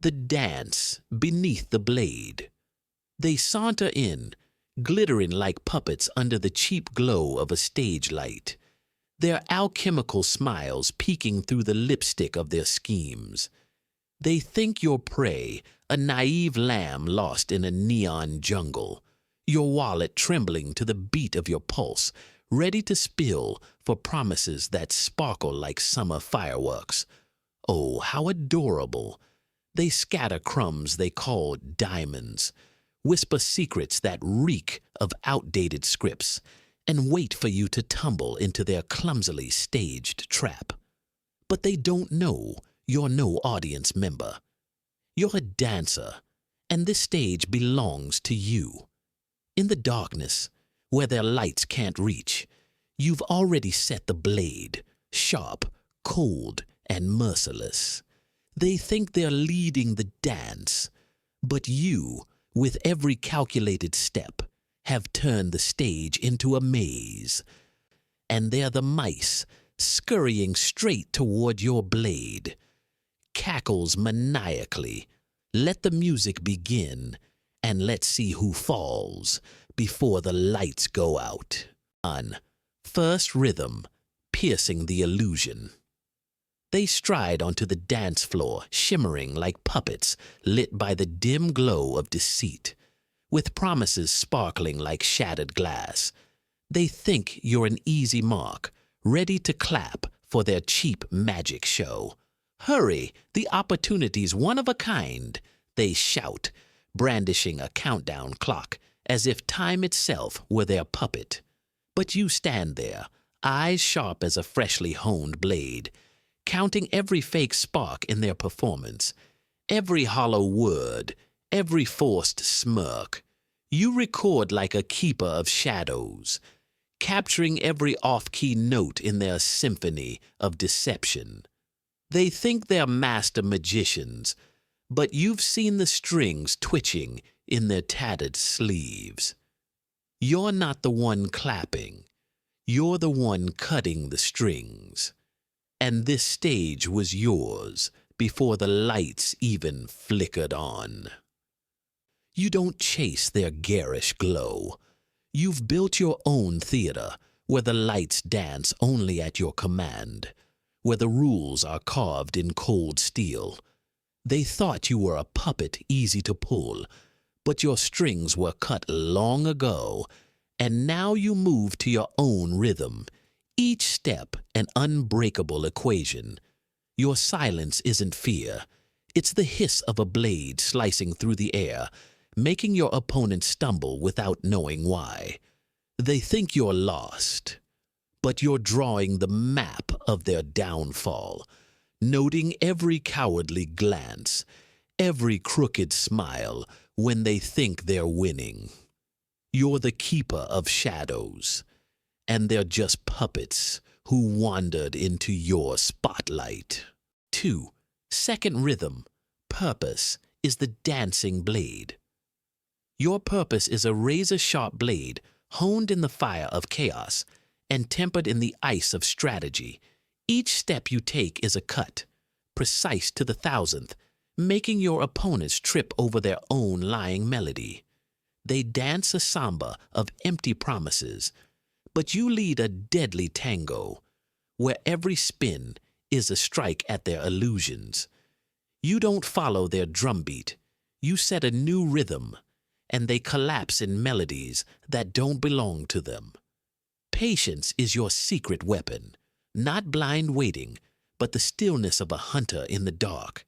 The dance beneath the blade. They saunter in, glittering like puppets under the cheap glow of a stage light, their alchemical smiles peeking through the lipstick of their schemes. They think your prey, a naive lamb lost in a neon jungle, your wallet trembling to the beat of your pulse, ready to spill for promises that sparkle like summer fireworks. Oh, how adorable! They scatter crumbs they call diamonds, whisper secrets that reek of outdated scripts, and wait for you to tumble into their clumsily staged trap. But they don't know you're no audience member. You're a dancer, and this stage belongs to you. In the darkness, where their lights can't reach, you've already set the blade, sharp, cold, and merciless. They think they're leading the dance, but you, with every calculated step, have turned the stage into a maze. And they're the mice, scurrying straight toward your blade. Cackles maniacally. Let the music begin, and let's see who falls before the lights go out. On first rhythm, piercing the illusion. They stride onto the dance floor, shimmering like puppets lit by the dim glow of deceit, with promises sparkling like shattered glass. They think you're an easy mark, ready to clap for their cheap magic show. Hurry, the opportunity's one of a kind, they shout, brandishing a countdown clock as if time itself were their puppet. But you stand there, eyes sharp as a freshly honed blade, counting every fake spark in their performance, every hollow word, every forced smirk. You record like a keeper of shadows, capturing every off-key note in their symphony of deception. They think they're master magicians, but you've seen the strings twitching in their tattered sleeves. You're not the one clapping. You're the one cutting the strings. And this stage was yours before the lights even flickered on. You don't chase their garish glow. You've built your own theater where the lights dance only at your command, where the rules are carved in cold steel. They thought you were a puppet easy to pull, but your strings were cut long ago, and now you move to your own rhythm, each step an unbreakable equation. Your silence isn't fear. It's the hiss of a blade slicing through the air, making your opponent stumble without knowing why. They think you're lost, but you're drawing the map of their downfall, noting every cowardly glance, every crooked smile when they think they're winning. You're the keeper of shadows, and they're just puppets who wandered into your spotlight. 2. Second rhythm, purpose, is the dancing blade. Your purpose is a razor-sharp blade honed in the fire of chaos and tempered in the ice of strategy. Each step you take is a cut, precise to the thousandth, making your opponents trip over their own lying melody. They dance a samba of empty promises, but you lead a deadly tango, where every spin is a strike at their illusions. You don't follow their drumbeat, you set a new rhythm, and they collapse in melodies that don't belong to them. Patience is your secret weapon, not blind waiting, but the stillness of a hunter in the dark.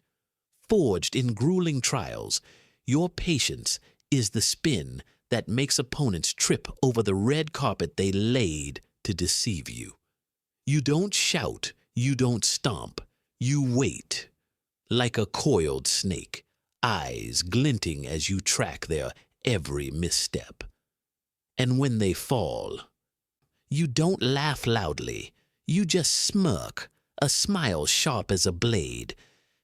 Forged in grueling trials, your patience is the spin that makes opponents trip over the red carpet they laid to deceive you. You don't shout, you don't stomp, you wait. Like a coiled snake, eyes glinting as you track their every misstep. And when they fall, you don't laugh loudly, you just smirk, a smile sharp as a blade,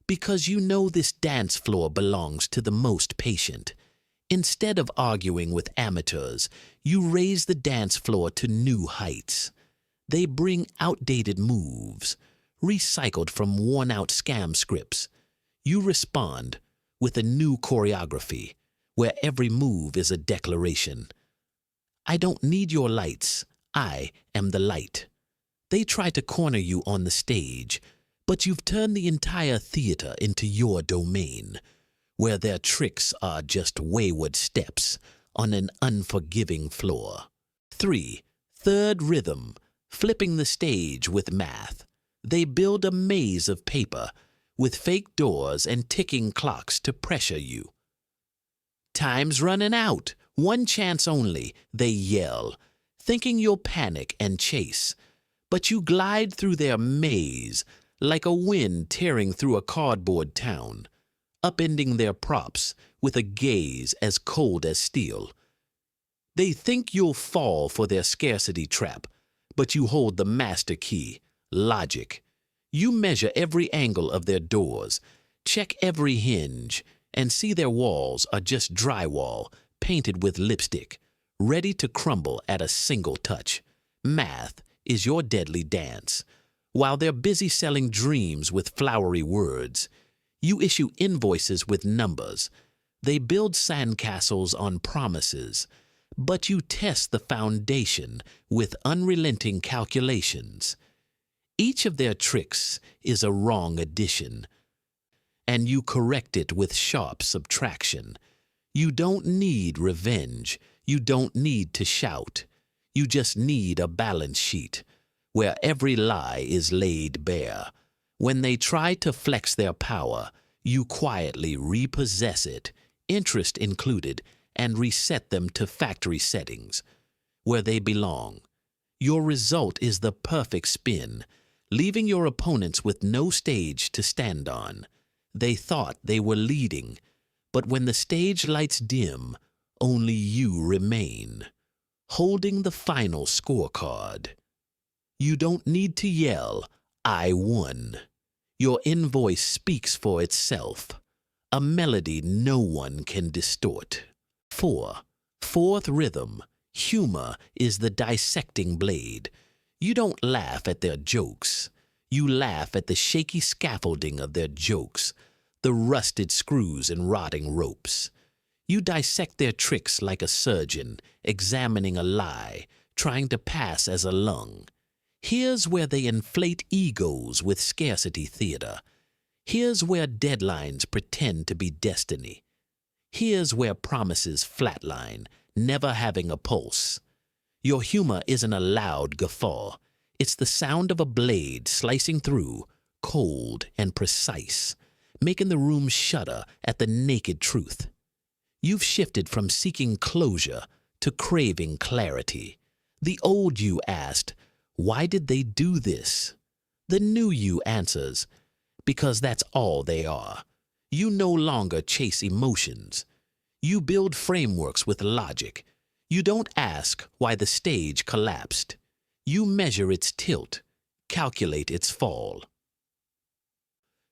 because you know this dance floor belongs to the most patient. Instead of arguing with amateurs, you raise the dance floor to new heights. They bring outdated moves, recycled from worn-out scam scripts. You respond, with a new choreography, where every move is a declaration. I don't need your lights. I am the light. They try to corner you on the stage, but you've turned the entire theater into your domain, where their tricks are just wayward steps on an unforgiving floor. 3. Third rhythm, flipping the stage with math. They build a maze of paper with fake doors and ticking clocks to pressure you. Time's running out. One chance only, they yell, thinking you'll panic and chase. But you glide through their maze like a wind tearing through a cardboard town, upending their props with a gaze as cold as steel. They think you'll fall for their scarcity trap, but you hold the master key, logic. You measure every angle of their doors, check every hinge, and see their walls are just drywall painted with lipstick, ready to crumble at a single touch. Math is your deadly dance. While they're busy selling dreams with flowery words, you issue invoices with numbers. They build sandcastles on promises, but you test the foundation with unrelenting calculations. Each of their tricks is a wrong addition, and you correct it with sharp subtraction. You don't need revenge. You don't need to shout. You just need a balance sheet where every lie is laid bare. When they try to flex their power, you quietly repossess it, interest included, and reset them to factory settings, where they belong. Your result is the perfect spin, leaving your opponents with no stage to stand on. They thought they were leading, but when the stage lights dim, only you remain, holding the final scorecard. You don't need to yell, "I won." Your invoice speaks for itself, a melody no one can distort. 4. Fourth rhythm, humor is the dissecting blade. You don't laugh at their jokes. You laugh at the shaky scaffolding of their jokes, the rusted screws and rotting ropes. You dissect their tricks like a surgeon, examining a lie, trying to pass as a lung. Here's where they inflate egos with scarcity theater. Here's where deadlines pretend to be destiny. Here's where promises flatline, never having a pulse. Your humor isn't a loud guffaw. It's the sound of a blade slicing through, cold and precise, making the room shudder at the naked truth. You've shifted from seeking closure to craving clarity. The old you asked, "Why did they do this?" The new you answers, "Because that's all they are." You no longer chase emotions. You build frameworks with logic. You don't ask why the stage collapsed. You measure its tilt, calculate its fall.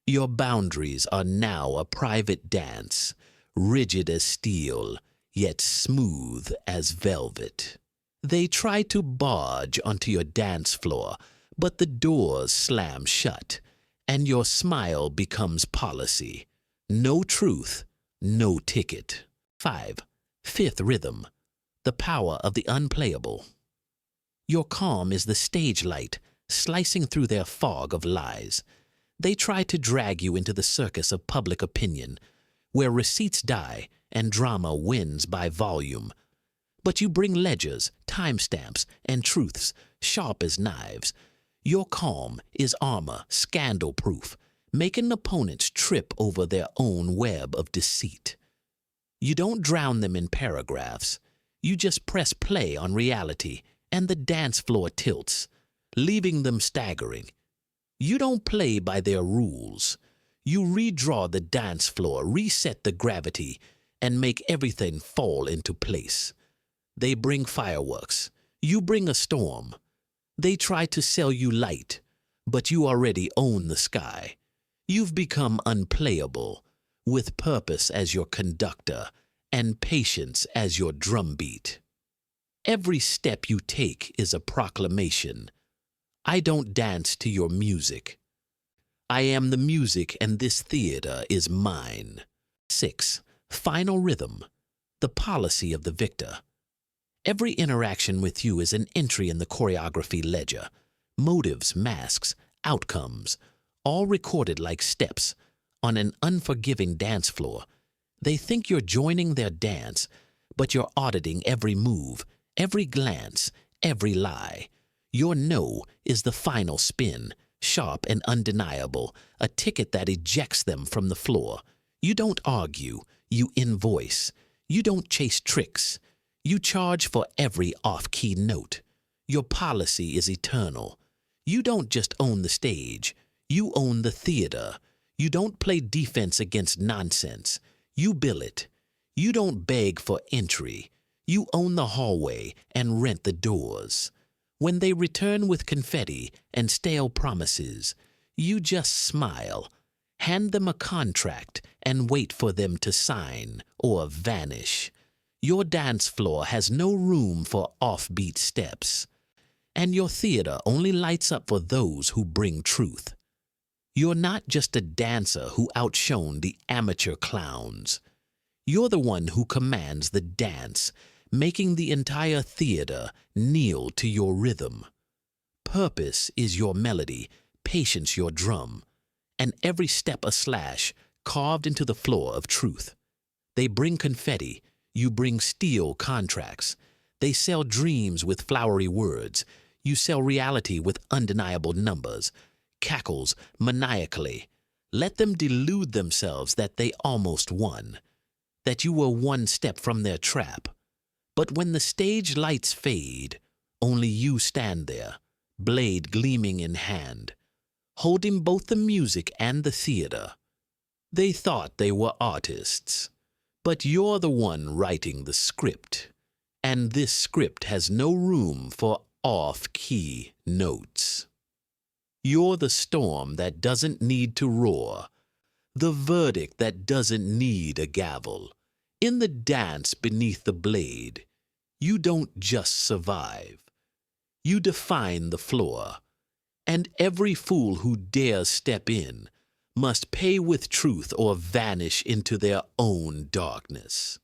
Your boundaries are now a private dance, rigid as steel, yet smooth as velvet. They try to barge onto your dance floor, but the doors slam shut, and your smile becomes policy. No truth, no ticket. 5. Fifth rhythm, the power of the unplayable. Your calm is the stage light, slicing through their fog of lies. They try to drag you into the circus of public opinion, where receipts die and drama wins by volume. But you bring ledgers, timestamps, and truths sharp as knives. Your calm is armor, scandal-proof, making opponents trip over their own web of deceit. You don't drown them in paragraphs. You just press play on reality, and the dance floor tilts, leaving them staggering. You don't play by their rules. You redraw the dance floor, reset the gravity, and make everything fall into place. They bring fireworks. You bring a storm. They try to sell you light, but you already own the sky. You've become unplayable, with purpose as your conductor and patience as your drumbeat. Every step you take is a proclamation. I don't dance to your music. I am the music, and this theater is mine. 6. Final rhythm, the policy of the victor. Every interaction with you is an entry in the choreography ledger. Motives, masks, outcomes, all recorded like steps on an unforgiving dance floor. They think you're joining their dance, but you're auditing every move, every glance, every lie. Your no is the final spin, sharp and undeniable, a ticket that ejects them from the floor. You don't argue, you invoice. You don't chase tricks. You charge for every off-key note. Your policy is eternal. You don't just own the stage, you own the theater. You don't play defense against nonsense. You bill it. You don't beg for entry. You own the hallway and rent the doors. When they return with confetti and stale promises, you just smile, hand them a contract, and wait for them to sign or vanish. Your dance floor has no room for offbeat steps, and your theater only lights up for those who bring truth. You're not just a dancer who outshone the amateur clowns. You're the one who commands the dance, making the entire theater kneel to your rhythm. Purpose is your melody, patience your drum, and every step a slash carved into the floor of truth. They bring confetti, you bring steel contracts. They sell dreams with flowery words, you sell reality with undeniable numbers. Cackles maniacally. Let them delude themselves that they almost won, that you were one step from their trap. But when the stage lights fade, only you stand there, blade gleaming in hand, holding both the music and the theater. They thought they were artists, but you're the one writing the script, and this script has no room for off-key notes. You're the storm that doesn't need to roar, the verdict that doesn't need a gavel. In the dance beneath the blade, you don't just survive. You define the floor, and every fool who dares step in must pay with truth or vanish into their own darkness.